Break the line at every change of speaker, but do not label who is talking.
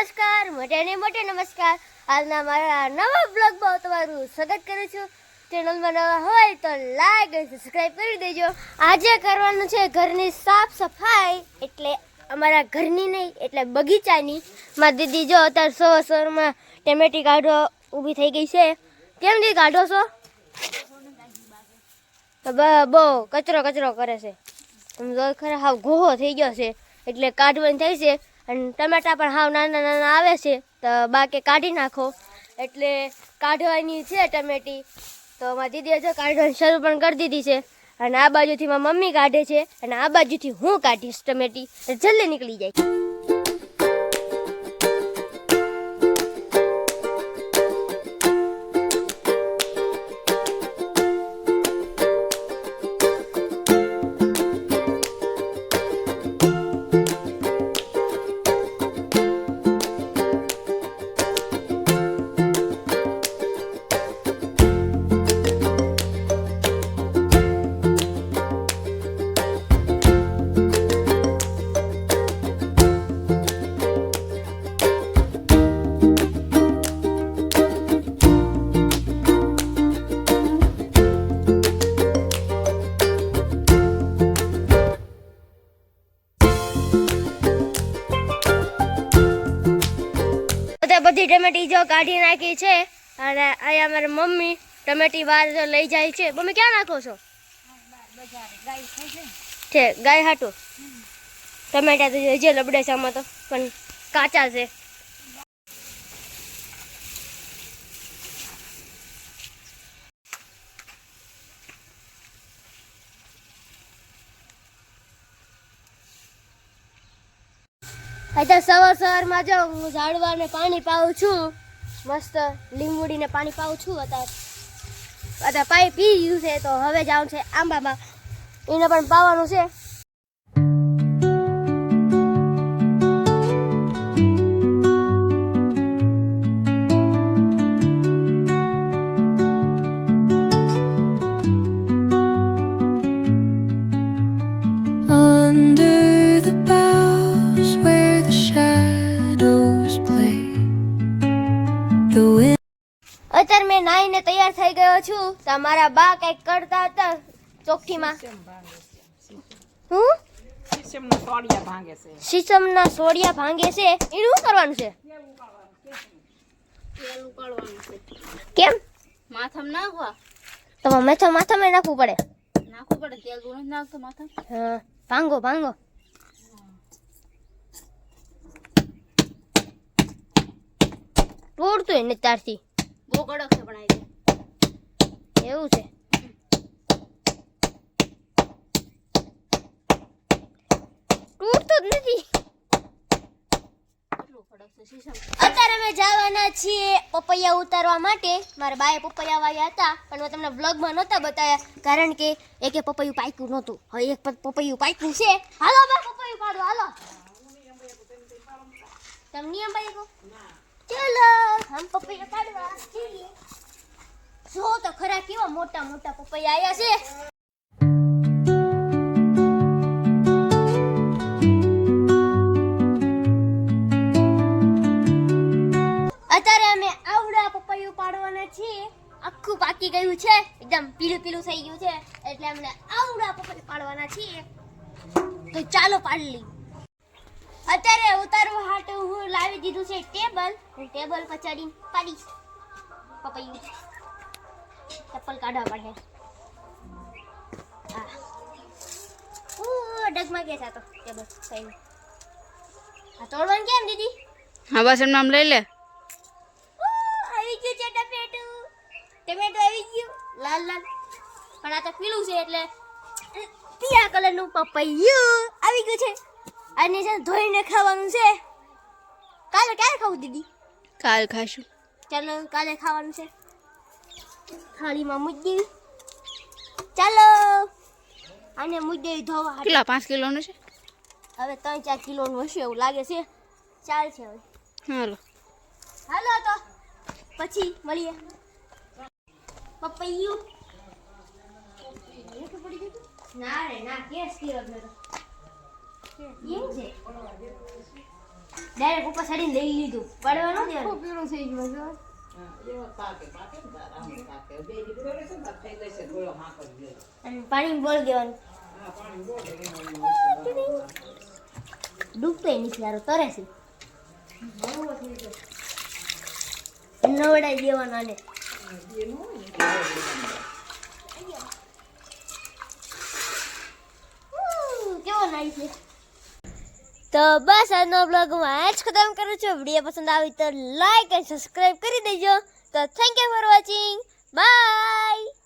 નમસ્કાર, મોટે નમસ્કાર. આજના મારા નવા બ્લોગમાં તમારું સ્વાગત કરું છું. ચેનલમાં નવા હોય તો લાઈક અને સબસ્ક્રાઇબ કરી દેજો. આજે કરવાનું છે ઘરની સાફ સફાઈ, એટલે અમારા ઘરની નહીં એટલે બગીચાની. મારી દીદી જો અત્યારે સવારમાં ટમેટી કાઢો ઊભી થઈ ગઈ છે. કેમ દીદી કાઢો છો? બહુ કચરો કરે છે. તમે જો ખરા હાવ ઘોહો થઈ ગયો છે એટલે કાઢવાની થાય છે. અને ટમેટા પણ હાવ નાના આવે છે તો બાકી કાઢી નાખો એટલે કાઢવાની છે ટમેટી. તો મારી દીદીએ જો કાઢવાની શરૂ પણ કરી દીધી છે. અને આ બાજુથી મારી મમ્મી કાઢે છે અને આ બાજુથી હું કાઢીશ ટમેટી, જલ્દી નીકળી જાય. બધી ટમેટી જો કાઢી નાખી છે અને અહીંયા મારી મમ્મી ટમેટી બહાર જો લઈ જાય છે. મમ્મી ક્યાં નાખો છો? છે ગાય હાટું. ટમેટા તો જે લબડે છે આમાં તો પણ કાચા છે. અત્યારે સવારમાં જો હું ઝાડવાને પાણી પાઉં છું, મસ્ત લીંબુડીને પાણી પાઉં છું. અત્યારે પાણી પી ગયું છે તો હવે જવાનું છે આંબામાં, એને પણ પાવાનું છે. અત્યારે મેં નાઈને તૈયાર થઈ ગયો છું. તો મારા બા કઈક કરતા હતા ચોકઠીમાં. શીશમના સોડિયા ભાંગે છે. એનું શું કરવાનું છે? કેમ?
માથામાં નાખવા.
તો માથામાં નાખવું પડે.
તેલ ગુણ નાખતો માથા.
હા, ભાંગો. તોડતું ને તારથી
બહુ કડક છે બનાવી
એવું છે. તૂટતું જ નથી. અત્યારે અમે જવાના છીએ પપૈયા ઉતારવા માટે. મારા બાએ પપૈયા વાવ્યા હતા પણ મેં તમને વ્લોગમાં નહોતા બતાવ્યા કારણ કે એકે પપૈયું પાક્યું નહોતું. હવે એક પપૈયું પાક્યું છે. હાલો બા પપૈયું પાડો, હાલો. તમે નિયમ પાડ્યો? ચલો હમ પપૈયા પાડવા છીએ. જો તો ખરા કેવા મોટા પપૈયા આયા છે. અત્યારે અમે આવડા પપૈયું પાડવાના છીએ. આખું પાકી ગયું છે, એકદમ પીળું થઈ ગયું છે એટલે અમને આવડા પપૈયું પાડવાના છીએ. તો ચાલો પાડી લઈએ. અત્યારે ઉતારવા હાટુ હું લાવી દીધું છે ટેબલ પર ચડીને પાડીશ પપૈયું. ચપ્પલ કાઢવા પડે. ડગમાં ગયા તો ટેબલ સહી. આ તોડવાનું કેમ દીદી?
હા બસ એમ નામ લઈ લે.
આવી ગયું છે ટમેટો આવી ગયું લાલ. પણ આ તો પીળું છે એટલે પીળા કલરનું પપૈયું આવી ગયું છે. અને જે ધોઈને ખાવાનું છે. કાલે ક્યારે ખાવું દીદી?
કાલ ખાશું.
ચાલો કાલે ખાવાનું છે. થાળીમાં મૂકી દેવી. ચાલો આને મૂકી દેવી ધોવા.
કેટલા 5 કિલોનું છે?
હવે 3-4 કિલોનું હશે એવું લાગે છે. ચાલ છે હવે. હાલો તો પછી મળીએ. પપૈયું ના રે ના કેસ કિલો છે. એવું છે. ડાયરેક્ટ ઉપર ચડીને લઈ લીધું પડવા ન દેવાનું
આખું પીળું થઈ ગયું જો
અને પાણી બોળ દેવાનું ડૂબતો નથી યાર તરે છે નવડાઈ દેવાનું આને કેવો નાઈ છે તો બસ આજનો બ્લોગ હું આ જ ખતમ કરું છું વિડીયો પસંદ આવી તો લાઈક અને સબસ્ક્રાઇબ કરી દેજો તો thank you for watching bye